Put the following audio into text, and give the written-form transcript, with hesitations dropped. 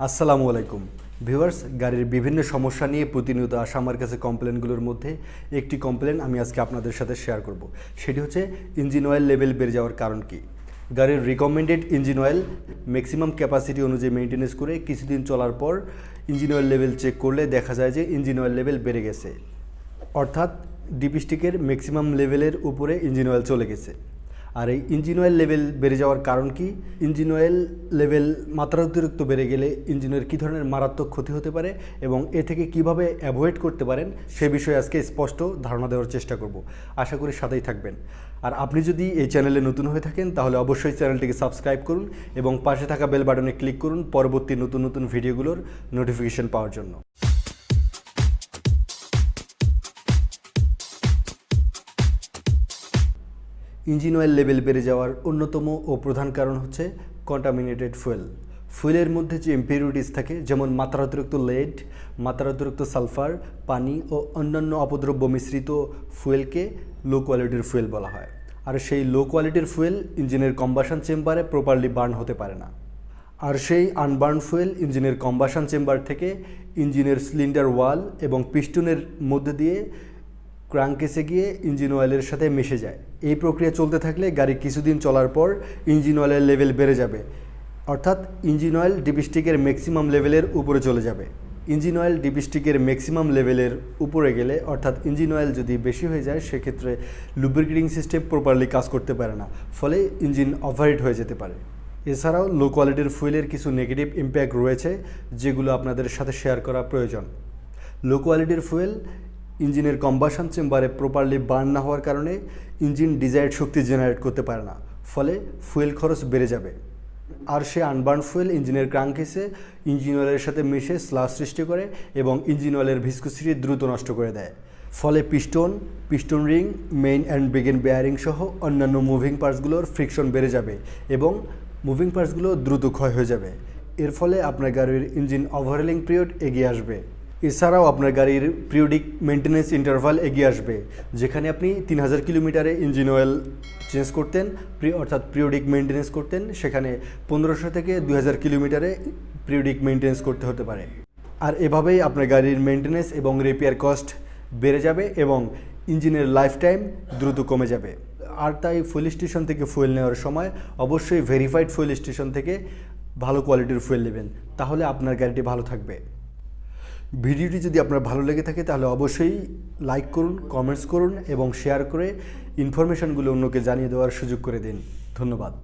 আসসালামু আলাইকুম ভিউয়ার্স, গাড়ির বিভিন্ন সমস্যা নিয়ে প্রতিনিয়ত আসা আমার কাছে কমপ্লেনগুলোর মধ্যে একটি কমপ্লেন আমি আজকে আপনাদের সাথে শেয়ার করব। সেটি হচ্ছে ইঞ্জিন অয়েল লেভেল বেড়ে যাওয়ার কারণ কি। গাড়ির recommended engine oil maximum capacity অনুযায়ী মেনটেনেন্স করে কিছুদিন চলার পর ইঞ্জিন অয়েল লেভেল চেক করলে দেখা যায় যে ইঞ্জিন অয়েল লেভেল বেড়ে গেছে, অর্থাৎ ডিপস্টিকের ম্যাক্সিমাম লেভেলের উপরে ইঞ্জিন অয়েল চলে গেছে। আর এই ইঞ্জিন অয়েল লেভেল বেড়ে যাওয়ার কারণ কি, ইঞ্জিন অয়েল লেভেল মাত্রাতিরিক্ত বেড়ে গেলে ইঞ্জিনের কী ধরনের মারাত্মক ক্ষতি হতে পারে এবং এ থেকে কিভাবে অ্যাভয়েড করতে পারেন সে বিষয়ে আজকে স্পষ্ট ধারণা দেওয়ার চেষ্টা করব। আশা করি সাথেই থাকবেন। আর আপনি যদি এই চ্যানেলে নতুন হয়ে থাকেন তাহলে অবশ্যই চ্যানেলটিকে সাবস্ক্রাইব করুন এবং পাশে থাকা বেল বাটনে ক্লিক করুন পরবর্তী নতুন নতুন ভিডিওগুলোর নোটিফিকেশন পাওয়ার জন্য। ইঞ্জিন অয়েল লেভেল বেড়ে যাওয়ার অন্যতম ও প্রধান কারণ হচ্ছে কন্টামিনেটেড ফুয়েলের মধ্যে যে ইম্পিউরিটিস থাকে, যেমন মাত্রাতিরিক্ত লেড, মাত্রাতিরিক্ত সালফার, পানি ও অন্যান্য অপদ্রব্য মিশ্রিত ফুয়েলকে লো কোয়ালিটির ফুয়েল বলা হয়। আর সেই লো কোয়ালিটির ফুয়েল ইঞ্জিনের কম্বাশন চেম্বারে প্রপারলি বার্ন হতে পারে না। আর সেই আনবার্ন ফুয়েল ইঞ্জিনের কম্বাশন চেম্বার থেকে ইঞ্জিনের সিলিন্ডার ওয়াল এবং পিস্টনের মধ্যে দিয়ে ক্র্যাঙ্কেসে গিয়ে ইঞ্জিন অয়েলের সাথে মিশে যায়। এই প্রক্রিয়া চলতে থাকলে গাড়ি কিছুদিন চলার পর ইঞ্জিন অয়েলের লেভেল বেড়ে যাবে, অর্থাৎ ইঞ্জিন অয়েল ডিপস্টিকের ম্যাক্সিমাম লেভেলের উপরে চলে যাবে। ইঞ্জিন অয়েল ডিপস্টিকের ম্যাক্সিমাম লেভেলের উপরে গেলে, অর্থাৎ ইঞ্জিন অয়েল যদি বেশি হয়ে যায়, সেক্ষেত্রে লুব্রিকেটিং সিস্টেম প্রপারলি কাজ করতে পারে না, ফলে ইঞ্জিন ওভারহিট হয়ে যেতে পারে। এছাড়াও লো কোয়ালিটির ফুয়েলের কিছু নেগেটিভ ইম্প্যাক্ট রয়েছে যেগুলো আপনাদের সাথে শেয়ার করা প্রয়োজন। লো কোয়ালিটির ফুয়েল ইঞ্জিনের কম্বাশন চেম্বারে প্রপারলি বার্ন না হওয়ার কারণে ইঞ্জিন ডিজায়ার্ড শক্তি জেনারেট করতে পারে না, ফলে ফুয়েল খরচ বেড়ে যাবে। আর সে আনবার্ন ফুয়েল ইঞ্জিনের ক্র্যাঙ্কেসে ইঞ্জিন অয়েলের সাথে মিশে স্লাস সৃষ্টি করে এবং ইঞ্জিন অয়েলের ভিসকোসিটি দ্রুত নষ্ট করে দেয়। ফলে পিস্টন রিং, মেইন অ্যান্ড ব্রেকেন বেয়ারিং সহ অন্যান্য মুভিং পার্টসগুলোর ফ্রিকশন বেড়ে যাবে এবং মুভিং পার্টসগুলো দ্রুত ক্ষয় হয়ে যাবে। এর ফলে আপনার গাড়ির ইঞ্জিন ওভারহলিং পিরিয়ড এগিয়ে আসবে। এছাড়াও আপনার গাড়ির পিরিয়ডিক মেনটেন্যান্স ইন্টারভাল এগিয়ে আসবে, যেখানে আপনি 3000 কিলোমিটারে ইঞ্জিন অয়েল চেঞ্জ করতেন, অর্থাৎ পিরিয়ডিক মেনটেন্যান্স করতেন, সেখানে 1500 থেকে 2000 কিলোমিটারে পিরিয়ডিক মেনটেন্যান্স করতে হতে পারে। আর এভাবেই আপনার গাড়ির মেনটেন্যান্স এবং রিপেয়ার কস্ট বেড়ে যাবে এবং ইঞ্জিনের লাইফ টাইম দ্রুত কমে যাবে। আর তাই ফুয়েল স্টেশন থেকে ফুয়েল নেওয়ার সময় অবশ্যই ভেরিফাইড ফুয়েল স্টেশন থেকে ভালো কোয়ালিটির ফুয়েল নেবেন, তাহলে আপনার গাড়িটি ভালো থাকবে। ভিডিওটি যদি আপনার ভালো লেগে থাকে তাহলে অবশ্যই লাইক করুন, কমেন্টস করুন এবং শেয়ার করে ইনফরমেশনগুলো অন্যকে জানিয়ে দেওয়ার সুযোগ করে দিন। ধন্যবাদ।